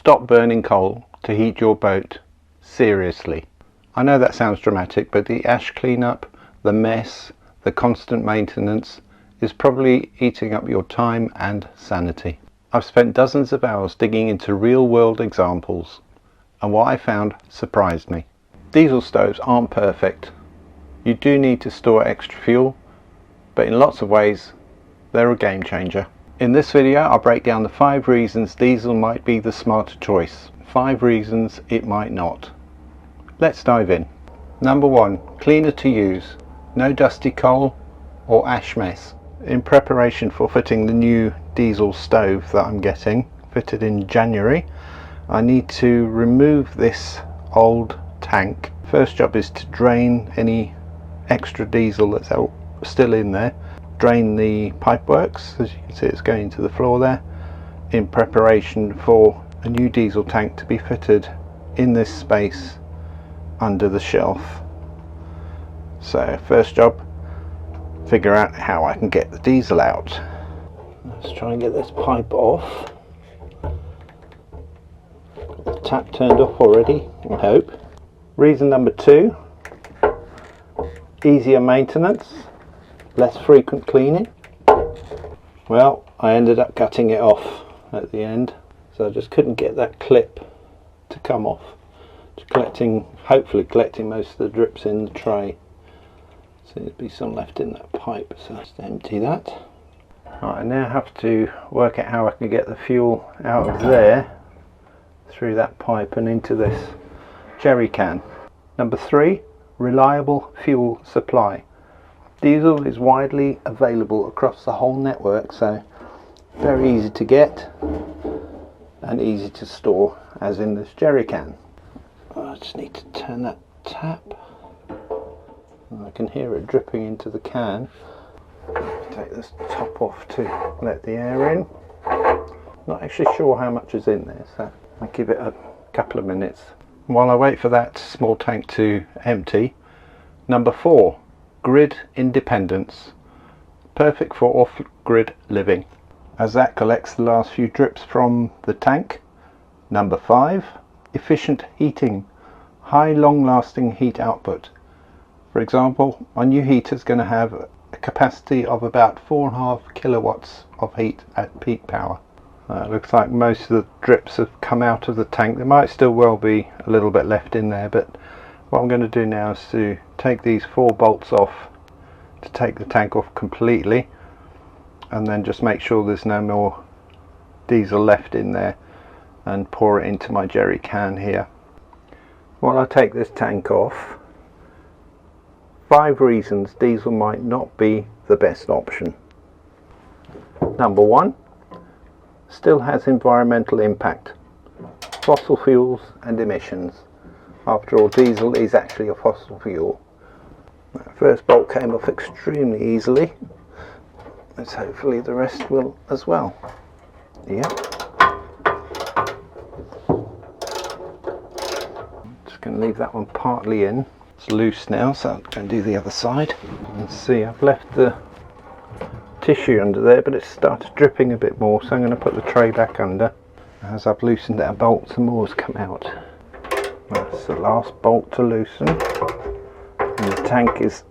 Stop burning coal to heat your boat. Seriously. I know that sounds dramatic, but the ash cleanup, the mess, the constant maintenance is probably eating up your time and sanity. I've spent dozens of hours digging into real-world examples, and what I found surprised me. Diesel stoves aren't perfect. You do need to store extra fuel, but in lots of ways they're a game changer. In this video I'll break down the 5 reasons diesel might be the smarter choice, 5 reasons it might not. Let's dive in. Number 1, cleaner to use, no dusty coal or ash mess. In preparation for fitting the new diesel stove that I'm getting fitted in January, I need to remove this old tank. First job is to drain any extra diesel that's still in there. Drain the pipeworks, as you can see it's going to the floor there, in preparation for a new diesel tank to be fitted in this space under the shelf. So first job, figure out how I can get the diesel out. Let's try and get this pipe off. Got the tap turned off already, I hope. Reason number 2, easier maintenance, less frequent cleaning. Well, I ended up cutting it off at the end, so I just couldn't get that clip to come off. Just hopefully collecting most of the drips in the tray. Seems to be some left in that pipe, so let's empty that. Right, I now have to work out how I can get the fuel out of there through that pipe and into this jerry can. Number 3, reliable fuel supply. Diesel is widely available across the whole network, so very easy to get and easy to store, as in this jerry can. I just need to turn that tap. I can hear it dripping into the can. Take this top off to let the air in. Not actually sure how much is in there, so I'll give it a couple of minutes. While I wait for that small tank to empty, number 4, grid independence. Perfect for off-grid living, as that collects the last few drips from the tank. Number 5, efficient heating. High long-lasting heat output. For example, my new heater is going to have a capacity of about 4.5 kilowatts of heat at peak power. It looks like most of the drips have come out of the tank. There might still well be a little bit left in there, but what I'm going to do now is to take these 4 bolts off to take the tank off completely, and then just make sure there's no more diesel left in there and pour it into my jerry can here. While I take this tank off, 5 reasons diesel might not be the best option. Number 1, still has environmental impact. Fossil fuels and emissions. After all, diesel is actually a fossil fuel. That first bolt came off extremely easily. Let's hopefully the rest will as well. Yep. Just going to leave that one partly in. It's loose now, so I'm going to do the other side. And see, I've left the tissue under there, but it's started dripping a bit more, so I'm going to put the tray back under. As I've loosened that bolt, some more has come out. That's the last bolt to loosen, and the tank is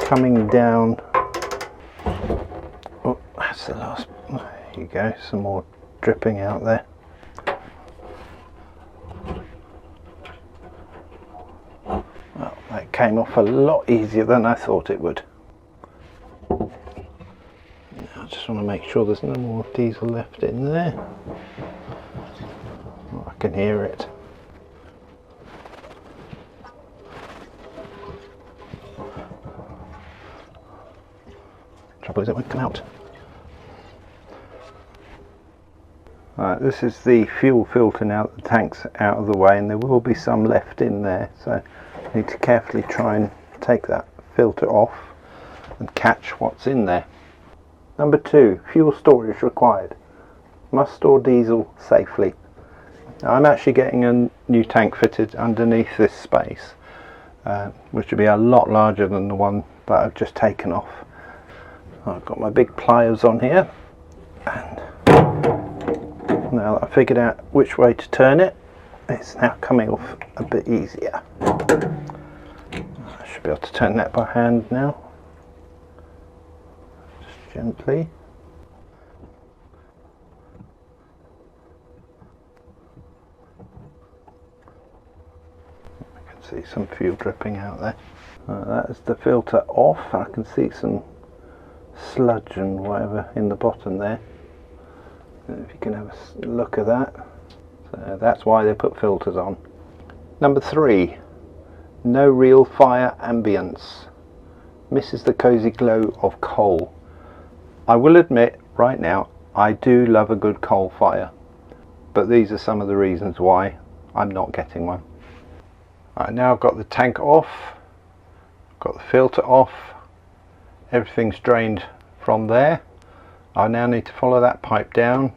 coming down. Oh, that's the last. There you go, some more dripping out there. Well, that came off a lot easier than I thought it would. I just want to make sure there's no more diesel left in there. Oh, I can hear it. Trouble is it won't come out. Right, this is the fuel filter now that the tank's out of the way, and there will be some left in there, so I need to carefully try and take that filter off and catch what's in there. Number 2, fuel storage required. Must store diesel safely. Now, I'm actually getting a new tank fitted underneath this space, which will be a lot larger than the one that I've just taken off. I've got my big pliers on here, and now Now that I figured out which way to turn it, it's now coming off a bit easier. I should be able to turn that by hand now. Just gently. I can see some fuel dripping out there. That is the filter off. I can see some sludge and whatever in the bottom there. If you can have a look at that. So that's why they put filters on. Number 3, no real fire ambience. Misses the cozy glow of coal. I will admit right now I do love a good coal fire, but these are some of the reasons why I'm not getting one. Right, now I've got the tank off, got the filter off, everything's drained from there. I now need to follow that pipe down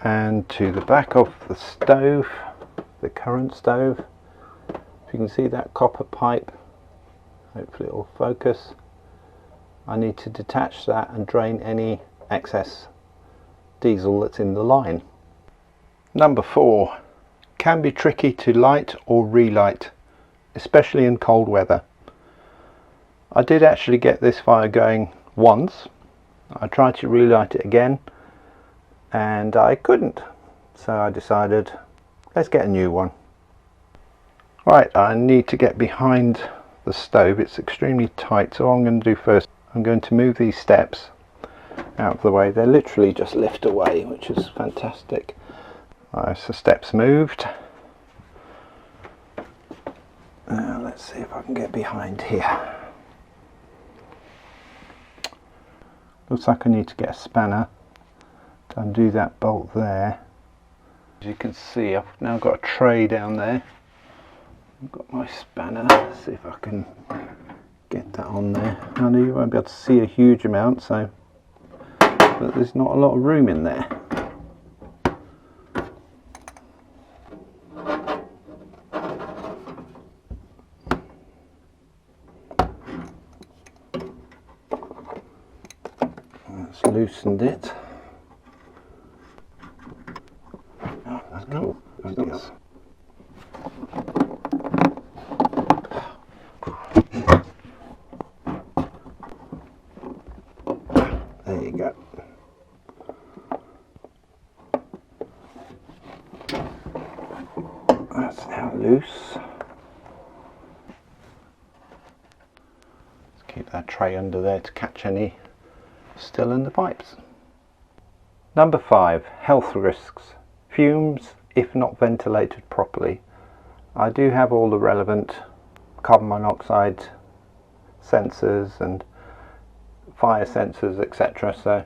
and to the back of the stove, the current stove. If you can see that copper pipe, hopefully it will focus. I need to detach that and drain any excess diesel that's in the line. Number 4, can be tricky to light or relight, especially in cold weather. I did actually get this fire going once. I tried to relight it again and I couldn't, so I decided let's get a new one. Right, I need to get behind the stove. It's extremely tight, so what I'm going to do first, I'm going to move these steps out of the way. They literally just lift away, which is fantastic. Right, so steps moved. Now let's see if I can get behind here. Looks like I need to get a spanner to undo that bolt there. As you can see, I've now got a tray down there. I've got my spanner. Let's see if I can get that on there. I know you won't be able to see a huge amount, so, but there's not a lot of room in there. That's loosened it. Oh, that's cool. Yes. There you go. That's now loose. Let's keep that tray under there to catch any still in the pipes. Number 5, health risks. Fumes if not ventilated properly. I do have all the relevant carbon monoxide sensors and fire sensors, etc., so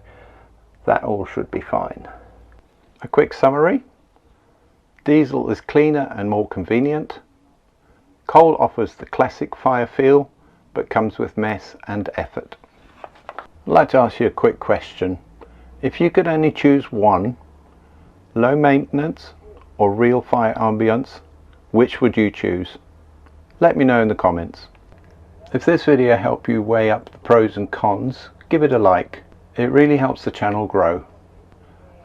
that all should be fine. A quick summary: diesel is cleaner and more convenient. Coal offers the classic fire feel but comes with mess and effort. I'd like to ask you a quick question. If you could only choose one, low maintenance or real fire ambience, which would you choose? Let me know in the comments. If this video helped you weigh up the pros and cons, give it a like. It really helps the channel grow.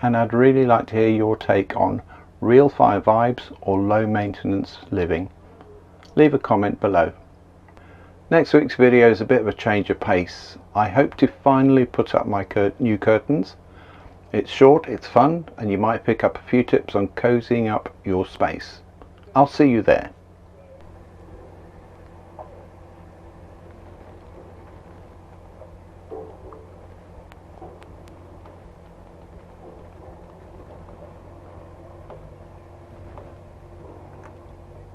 And I'd really like to hear your take on real fire vibes or low maintenance living. Leave a comment below. Next week's video is a bit of a change of pace. I hope to finally put up my new curtains. It's short, it's fun, and you might pick up a few tips on cozying up your space. I'll see you there.